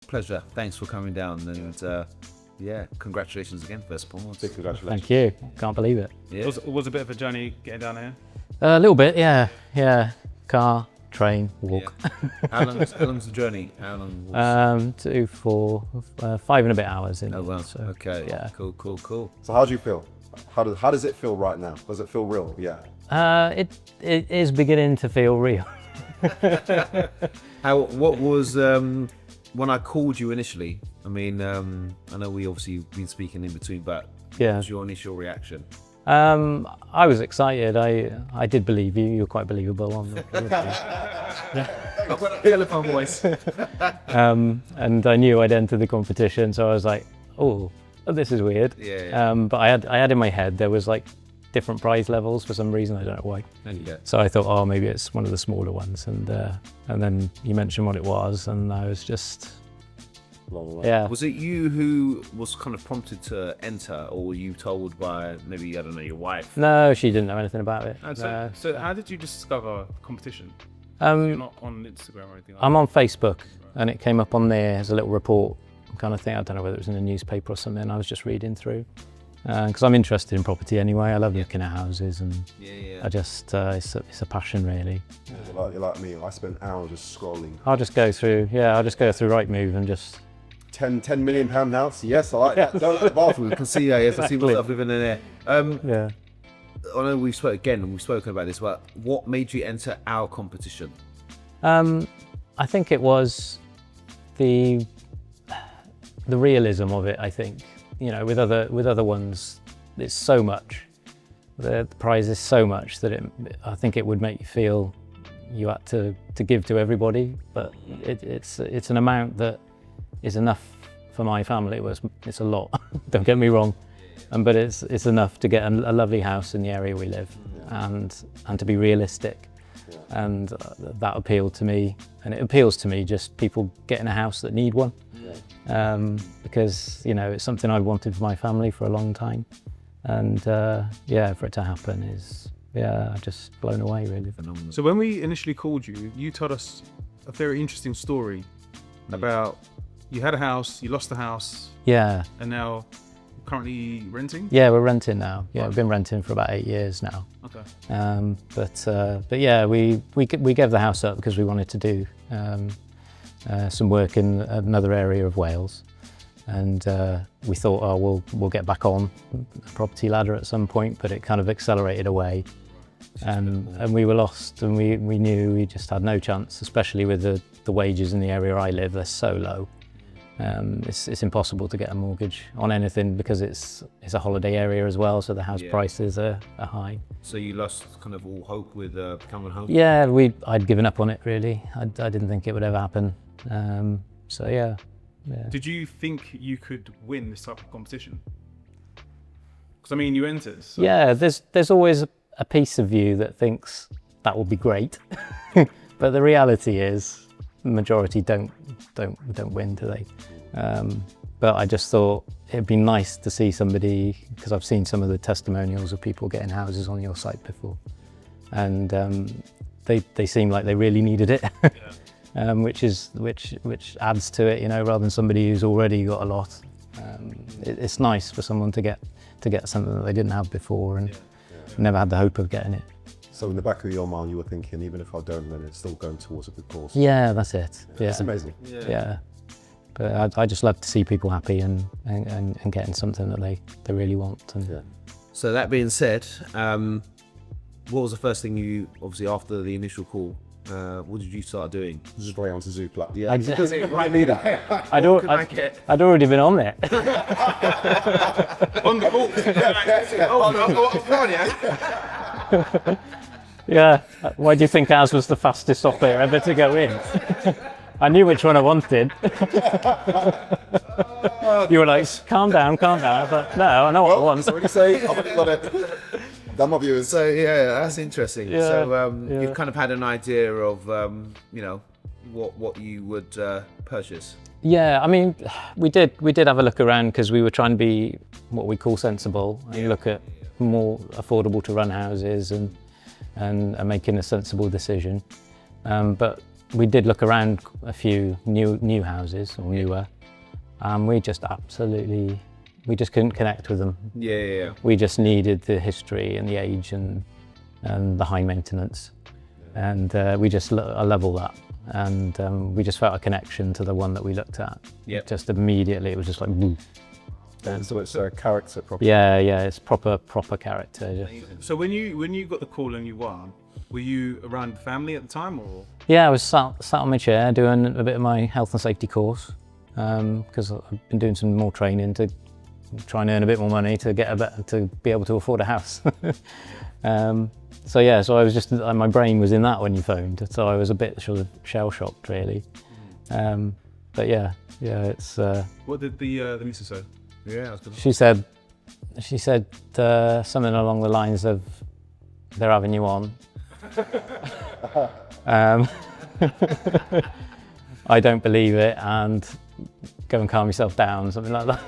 Pleasure. Thanks for coming down, and yeah, congratulations again, first of all. Big congratulations. Thank you. Can't believe it. Yeah. It was a bit of a journey getting down here. A little bit, yeah. Car, train, walk. Yeah. How long's the journey? How long? Was... 2, 4, 5 and a bit hours in. Oh well. So, Okay. Yeah. Cool. So how do you feel? How does it feel right now? Does it feel real? Yeah. It is beginning to feel real. What was when I called you initially? I mean, I know we obviously been speaking in between, but what was your initial reaction? I was excited. I did believe you. You were quite believable on the I've got a telephone voice. and I knew I'd enter the competition, so I was like, oh, this is weird. Yeah. But I had in my head there was like different prize levels for some reason. I don't know why. Yeah. So I thought, oh, maybe it's one of the smaller ones. And then you mentioned what it was, and I was just, yeah. Was it you who was kind of prompted to enter, or were you told by maybe, I don't know, your wife? No, she didn't know anything about it. So how did you discover competition? Um, You're not on Instagram or anything like I'm on Facebook, and it came up on there as a little report kind of thing. I don't know whether it was in a newspaper or something. I was just reading through because I'm interested in property anyway. I love looking at houses, and I just it's a passion really. You're like me. I spend hours just scrolling. I'll just go through Rightmove and just. £10 million house. Yes, I like that. Don't like the bathroom. I can see, yes, I see myself living in there. Yeah. I know we've spoken about this, but what made you enter our competition? I think it was the realism of it. I think, you know, with other ones, it's so much. The prize is so much that I think it would make you feel you had to give to everybody, but it's an amount that is enough for my family. It's a lot. Don't get me wrong, but it's enough to get a lovely house in the area we live, and to be realistic, and that appealed to me, and it appeals to me just people getting a house that need one, because you know it's something I've wanted for my family for a long time, and for it to happen is just blown away really. Phenomenal. So when we initially called you, you told us a very interesting story about you had a house, you lost the house, Yeah. and now you're currently renting? Yeah, we're renting now. Yeah, Right. we've been renting for about 8 years now. Okay. But yeah, we gave the house up because we wanted to do some work in another area of Wales, and we thought, oh, we'll get back on a property ladder at some point, but it kind of accelerated away, and we were lost, and we knew we just had no chance, especially with the wages in the area I live. They're so low. It's impossible to get a mortgage on anything because it's a holiday area as well, so the house prices are high. So you lost kind of all hope with becoming home? Yeah, I'd given up on it really. I didn't think it would ever happen. So yeah. Did you think you could win this type of competition? Because I mean, you entered. So. Yeah, there's always a piece of you that thinks that would be great, but the reality is the majority don't win, do they? But I just thought it'd be nice to see somebody, because I've seen some of the testimonials of people getting houses on your site before, and they seem like they really needed it, which adds to it, you know, rather than somebody who's already got a lot. It's nice for someone to get something that they didn't have before and never had the hope of getting it. So in the back of your mind, you were thinking, even if I don't, then it's still going towards a good cause. Yeah, that's it. Yeah, it's amazing. Yeah, but I just love to see people happy and getting something that they really want. And So that being said, what was the first thing you, obviously after the initial call, what did you start doing? Straight onto Zoopla. Yeah, Right leader. I'd already been on there. On the call. Yeah. Why do you think ours was the fastest stop there ever to go in? I knew which one I wanted. You were like, calm down. I thought, no, I know what I want. So what do you say? I've already got it. Done my viewers. So yeah, that's interesting. Yeah, So you've kind of had an idea of you know what you would purchase. Yeah, I mean, we did have a look around because we were trying to be what we call sensible and look at more affordable to run houses and making a sensible decision. But we did look around a few new houses or newer, and we just couldn't connect with them. Yeah. We just needed the history and the age and the high maintenance, and we just level that, and we just felt a connection to the one that we looked at. Yep. Just immediately, it was just like woof. So it's a character property. Yeah, it's proper character. So when you got the call and you won, were you around family at the time, or? Yeah, I was sat on my chair doing a bit of my health and safety course, because I've been doing some more training to try and earn a bit more money to be able to afford a house. So I was just, my brain was in that when you phoned, so I was a bit sort of shell shocked really. But yeah, it's. What did the missus say? Yeah. She said something along the lines of, "They're having you on." I don't believe it, and go and calm yourself down, something like that.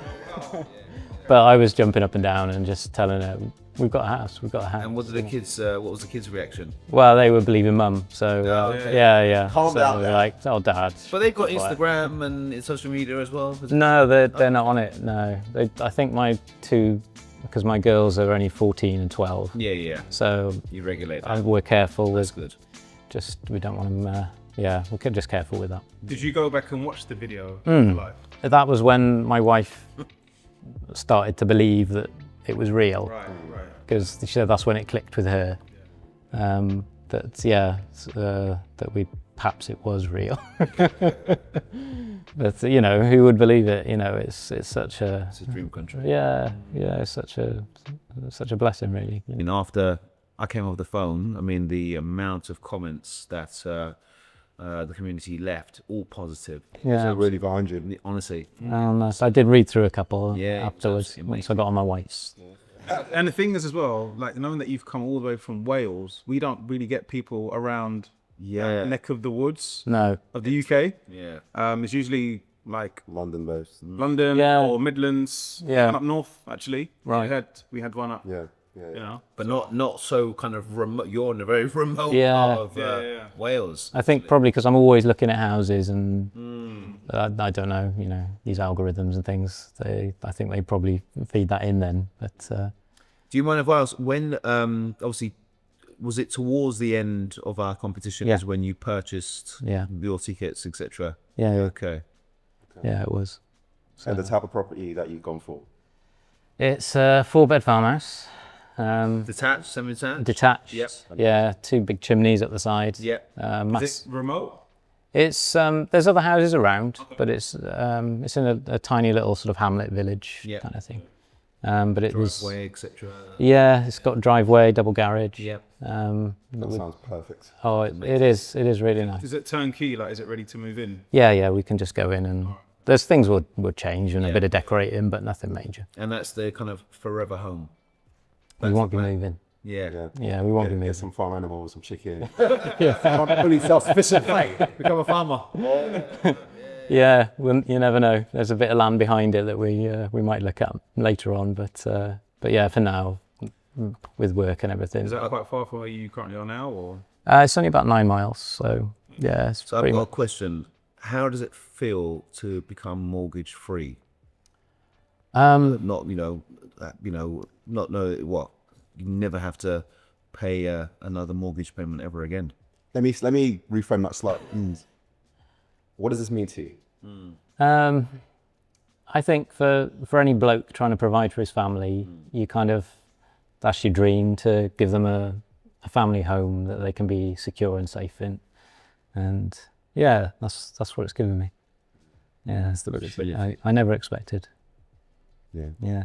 But I was jumping up and down and just telling her, we've got a house. And what did the kids? What was the kids' reaction? Well, they were believing mum, so yeah. Calm so down they're there. like, oh, dad. But they've got Quiet. Instagram and social media as well. No, they're not on it. No, I think my two, because my girls are only 14 and 12. Yeah. So You regulate that. we're careful That's with. good. We don't want them. We're just careful with that. Did you go back and watch the video live? That was when my wife started to believe that it was real. Right. Because she said that's when it clicked with her. That perhaps it was real. But who would believe it? It's such a. It's a dream country. Yeah, it's such a blessing, really. And after I came off the phone, I mean, the amount of comments that the community left, all positive. Yeah. So really behind you. Honestly. So I did read through a couple Yeah, afterwards absolutely once I got on my weights. And the thing is as well, like knowing that you've come all the way from Wales, we don't really get people around that neck of the woods No. of the UK. Yeah. It's usually like London based. London or Midlands, and up north actually. Right. We had one up. Yeah. You know. But not so kind of remote. You're in a very remote Yeah. part of Wales. I think probably because I'm always looking at houses and I don't know, these algorithms and things, I think they probably feed that in then. But Do you mind if I ask, when, obviously, was it towards the end of our competition is when you purchased your tickets, etc.? Yeah. Okay. Yeah, it was. And the type of property that you've gone for? It's a 4-bed farmhouse. Detached, semi-detached? Detached. Yep. Yeah, 2 big chimneys at the side. Yep. Is it remote? It's there's other houses around, but it's in a tiny little sort of hamlet village kind of thing. But it was Driveway, etc. Yeah, it's got driveway, double garage. Yep. That sounds perfect. Oh, it is really nice. Is it turnkey? Like, is it ready to move in? Yeah, we can just go in and there's things would change and a bit of decorating, but nothing major. And that's the kind of forever home. We won't be moving. Yeah. Yeah, we won't be Get moving. some farm animals, some chicken. Fully self-sufficient, mate. Become a farmer. Yeah, you never know. There's a bit of land behind it that we might look at later on, but yeah, for now, with work and everything. Is that quite far from where you currently are now, or? It's only about 9 miles, so yeah. It's So I've pretty got a much. question. How does it feel to become mortgage free? Um, Not not know what you never have to pay another mortgage payment ever again. Let me reframe that slightly. What does this mean to you? I think for any bloke trying to provide for his family, you kind of, that's your dream, to give them a family home that they can be secure and safe in. And yeah, that's what it's given me. Yeah, that's Brilliant. I never expected. Yeah.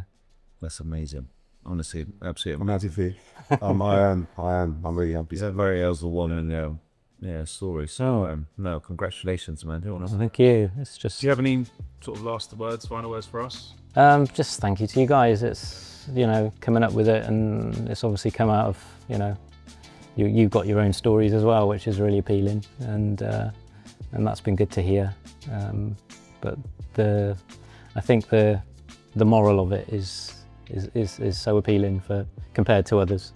That's amazing. Honestly, absolutely. I'm happy for you. I am. I'm really happy. It's a very one and story. So no, congratulations, man. Thank you. It's just Do you have any sort of last words, final words for us? just thank you to you guys. It's coming up with it, and it's obviously come out of you've got your own stories as well, which is really appealing, and that's been good to hear. But I think the moral of it is so appealing compared to others,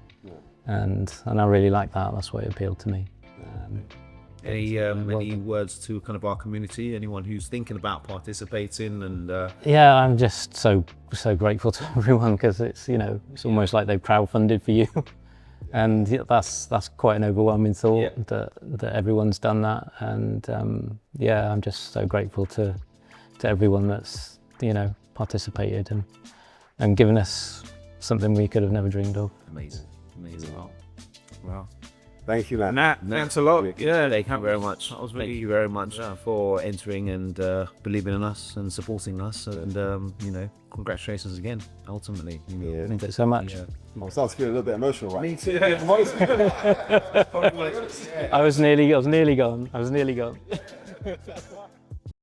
and I really like that. That's why it appealed to me. Any words to kind of our community? Anyone who's thinking about participating and Yeah, I'm just so grateful to everyone, because it's, you know, it's almost like they crowdfunded for you. And that's quite an overwhelming thought that everyone's done that. And yeah, I'm just so grateful to everyone that's, you know, participated and given us something we could have never dreamed of. amazing. Wow. Thank you, Nat. Nat, thanks a lot. Yeah, thank you very much. That was Thank really- you very much for entering and believing in us and supporting us. And you know, congratulations again. Ultimately, you know, Yeah. Thank you so much. yeah. I'm starting to feel a little bit emotional right Me too. I was nearly gone.